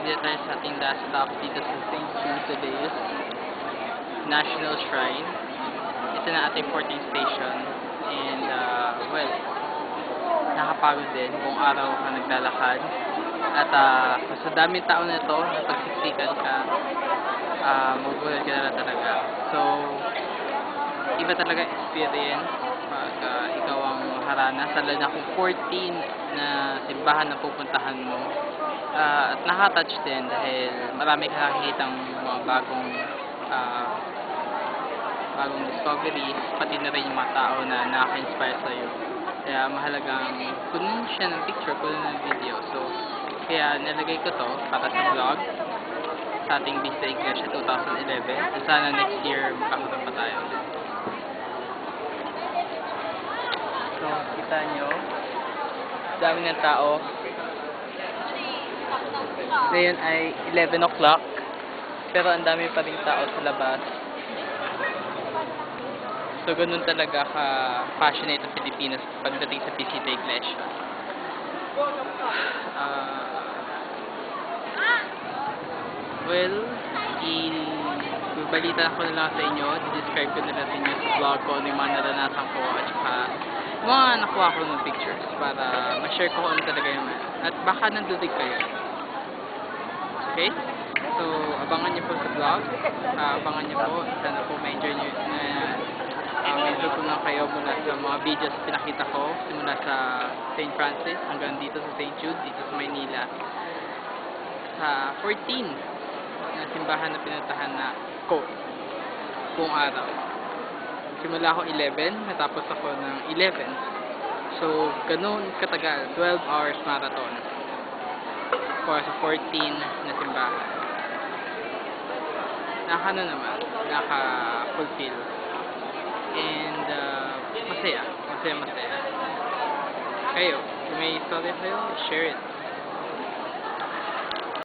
dito tayo sa ating last stop dito sa St. Jude National Shrine. Ito na ating 14th station. And, well, nakapagod din buong araw ka naglalakad. At sa daming tao na ito, napagsiksikan ka, magugulat ka na talaga. So, iba talaga experience pag ikaw ang harana. Lalo na kung 14 na simbahan na pupuntahan mo. At nakatouch din dahil marami ka nakikitang mga bagong discoveries, pati na rin yung mga tao na nakaka-inspire sa'yo. Kaya mahalagang kunin siya ng picture, kunin ng video. So, kaya nilagay ko to para sa vlog sa ating Vista Iglesia 2011. And sana next year makakaroon pa tayo. So, kita nyo, dami ng tao. Ngayon ay 11 o'clock, pero ang dami pa rin tao sa labas. So, ganun talaga ka-passionate ang Pilipinas pagdating sa Visita Iglesia. Well, ibalita ko na lang sa inyo, describe ko na lang sa inyo sa vlog ko, ano yung mga naranasan ko, at saka mga nakuha ko ng pictures para ma-share ko ano talaga yung at baka nandudig kayo. Okay? So, abangan niyo po sa vlog. Abangan niyo po. Sana po ma-enjoy niyo na medyo ko lang kayo mula sa mga videos na pinakita ko simula sa St. Francis hanggang dito sa St. Jude, dito sa Maynila. Sa 14 na simbahan na pinuntahan na ko buong araw. Simula ako 11, natapos ako ng 11. So, ganun katagal. 12 hours marathon for sa 14 na simbahan. Naman, naka-fulfill. And, masaya. Kayo, kung may story kayo, share it.